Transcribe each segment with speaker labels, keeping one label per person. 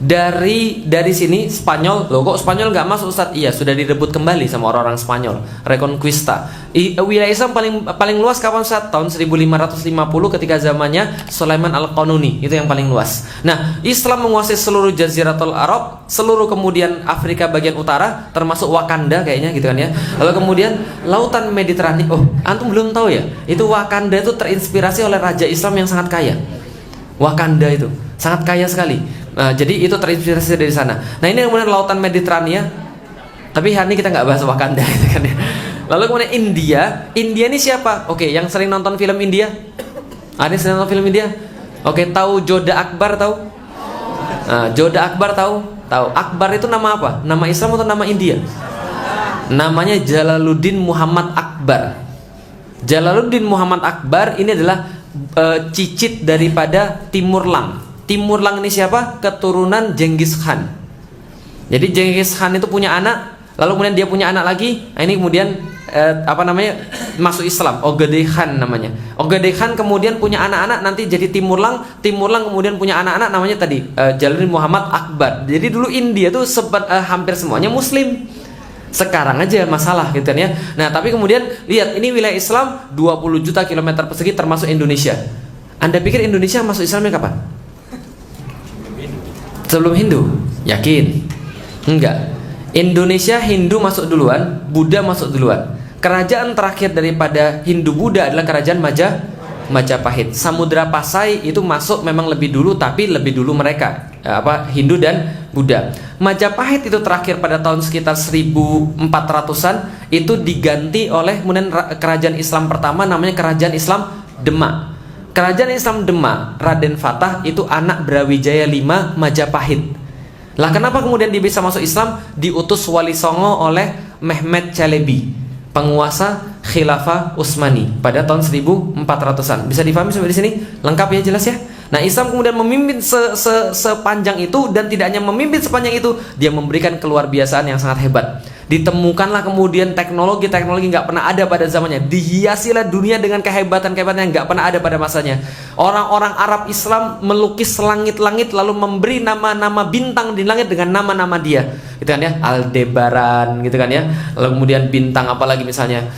Speaker 1: Dari sini Spanyol, loh kok Spanyol nggak masuk Ustaz? Iya, sudah direbut kembali sama orang-orang Spanyol, Reconquista. Wilayah Islam paling luas kapan Ustaz? Tahun 1550 ketika zamannya Sulaiman Al-Qanuni, itu yang paling luas. Nah, Islam menguasai seluruh Jaziratul Arab, seluruh kemudian Afrika bagian utara, termasuk Wakanda kayaknya gitu kan ya. Lalu kemudian Lautan Mediterania. Oh, antum belum tahu ya? Itu Wakanda itu terinspirasi oleh raja Islam yang sangat kaya. Wakanda itu sangat kaya sekali. Nah, jadi itu terinspirasi dari sana. Nah, ini kemudian Lautan Mediterania. Tapi hari ini kita nggak bahas Wakanda gitu kan ya. Lalu kemudian India ini siapa? Oke, yang sering nonton film India? Ada yang sering nonton film India? Oke, tahu Joda Akbar tahu? Nah, Joda Akbar tahu? Tahu. Akbar itu nama apa? Nama Islam atau nama India? Namanya Jalaluddin Muhammad Akbar. Jalaluddin Muhammad Akbar ini adalah cicit daripada Timur Lang. Timur Lang ini siapa? Keturunan Genghis Khan. Jadi Genghis Khan itu punya anak, lalu kemudian dia punya anak lagi. Nah, ini kemudian masuk Islam. Ogedei Khan namanya. Ogedei Khan kemudian punya anak-anak, nanti jadi Timur Lang. Timur Lang kemudian punya anak-anak, namanya tadi Jalaluddin Muhammad Akbar. Jadi dulu India tuh hampir semuanya Muslim. Sekarang aja masalah gitu kan ya. Nah, tapi kemudian lihat, ini wilayah Islam 20 juta kilometer persegi termasuk Indonesia. Anda pikir Indonesia masuk Islamnya kapan? Sebelum Hindu? Yakin? Enggak. Indonesia Hindu masuk duluan, Buddha masuk duluan. Kerajaan terakhir daripada Hindu Buddha adalah kerajaan Majapahit. Samudra Pasai itu masuk memang lebih dulu, tapi lebih dulu mereka Hindu dan Buddha. Majapahit itu terakhir pada tahun sekitar 1400-an, itu diganti oleh kemudian kerajaan Islam pertama, namanya kerajaan Islam Demak. Kerajaan Islam Demak, Raden Fatah itu anak Brawijaya V Majapahit. Lah kenapa kemudian dia bisa masuk Islam? Diutus Wali Songo oleh Mehmet Çelebi, penguasa Khilafah Utsmani pada tahun 1400-an. Bisa difahami sampai di sini? Lengkap ya, jelas ya? Nah, Islam kemudian memimpin sepanjang itu, dan tidak hanya memimpin sepanjang itu, dia memberikan keluar biasaan yang sangat hebat. Ditemukanlah kemudian teknologi nggak pernah ada pada zamannya. Dihiasilah dunia dengan kehebatan-kehebatan yang nggak pernah ada pada masanya. Orang-orang Arab Islam melukis langit-langit, lalu memberi nama-nama bintang di langit dengan nama-nama dia, gitu kan ya, Aldebaran gitu kan ya. Lalu kemudian bintang apalagi misalnya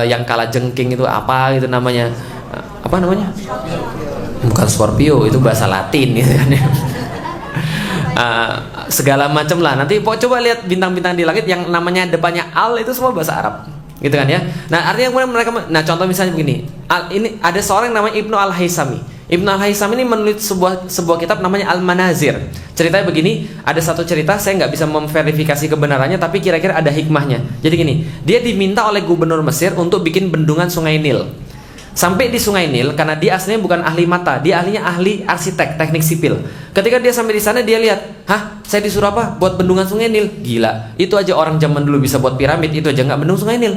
Speaker 1: yang kala jengking itu apa gitu namanya, apa namanya? Bukan Scorpio, itu bahasa Latin gitu kan ya. Segala macam lah. Nanti coba lihat bintang-bintang di langit yang namanya depannya Al, itu semua bahasa Arab, gitu kan ya. Nah, artinya kemudian mereka, nah contoh misalnya begini, ini ada seorang namanya Ibnu Al-Haisami. Ibnu Al-Haisami ini menulis sebuah kitab namanya Al-Manazir. Ceritanya begini, ada satu cerita, saya nggak bisa memverifikasi kebenarannya, tapi kira-kira ada hikmahnya. Jadi gini, dia diminta oleh gubernur Mesir untuk bikin bendungan Sungai Nil. Sampai di Sungai Nil, karena dia aslinya bukan ahli mata, dia ahli arsitek, teknik sipil. Ketika dia sampai di sana, dia lihat, saya disuruh apa? Buat bendungan Sungai Nil. Gila, itu aja orang zaman dulu bisa buat piramid, itu aja nggak bendung Sungai Nil.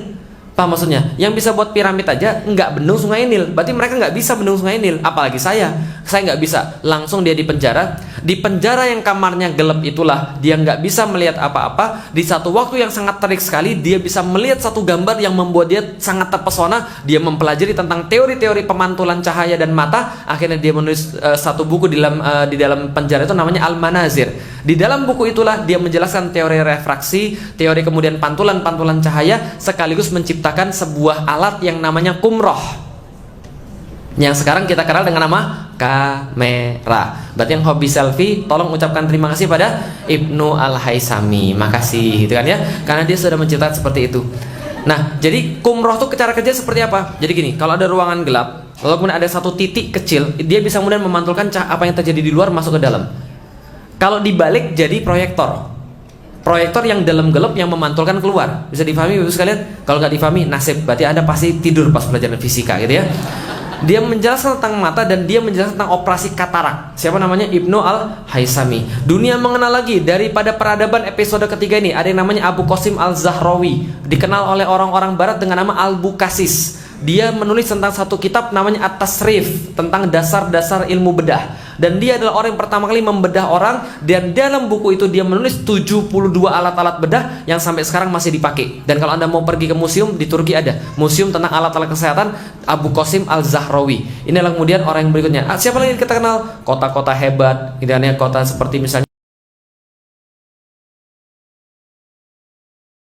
Speaker 1: Paham maksudnya? Yang bisa buat piramid aja nggak bendung Sungai Nil, berarti mereka nggak bisa bendung Sungai Nil. Apalagi saya nggak bisa. Langsung dia dipenjara. Di penjara yang kamarnya gelap itulah dia nggak bisa melihat apa-apa. Di satu waktu yang sangat terik sekali, dia bisa melihat satu gambar yang membuat dia sangat terpesona. Dia mempelajari tentang teori-teori pemantulan cahaya dan mata. Akhirnya dia menulis satu buku di dalam penjara itu, namanya Al-Manazir. Di dalam buku itulah dia menjelaskan teori refraksi, teori kemudian pantulan-pantulan cahaya, sekaligus menciptakan sebuah alat yang namanya kumroh, yang sekarang kita kenal dengan nama kamera. Berarti yang hobi selfie, tolong ucapkan terima kasih pada Ibnu Al-Haisami. Makasih, gitu kan ya, karena dia sudah menciptakan seperti itu. Nah, jadi kumroh tuh cara kerja seperti apa? Jadi gini, kalau ada ruangan gelap, lalu kemudian ada satu titik kecil, dia bisa kemudian memantulkan apa yang terjadi di luar masuk ke dalam. Kalau dibalik jadi proyektor. Proyektor yang dalam gelap yang memantulkan keluar. Bisa difahami Bapak sekalian? Kalau nggak difahami, nasib. Berarti Anda pasti tidur pas pelajaran fisika gitu ya. Dia menjelaskan tentang mata, dan dia menjelaskan tentang operasi katarak. Siapa namanya? Ibnu Al-Haisami. Dunia mengenal lagi daripada peradaban episode ketiga ini. Ada yang namanya Abu Qasim Al-Zahrawi, dikenal oleh orang-orang barat dengan nama Al-Bukasis. Dia menulis tentang satu kitab namanya At-Tasrif, tentang dasar-dasar ilmu bedah. Dan dia adalah orang yang pertama kali membedah orang. Dan dalam buku itu dia menulis 72 alat-alat bedah yang sampai sekarang masih dipakai. Dan kalau Anda mau pergi ke museum, di Turki ada museum tentang alat-alat kesehatan, Abu Qasim Al-Zahrawi. Inilah kemudian orang yang berikutnya. Siapa lagi yang kita kenal? Kota-kota hebat, kota seperti misalnya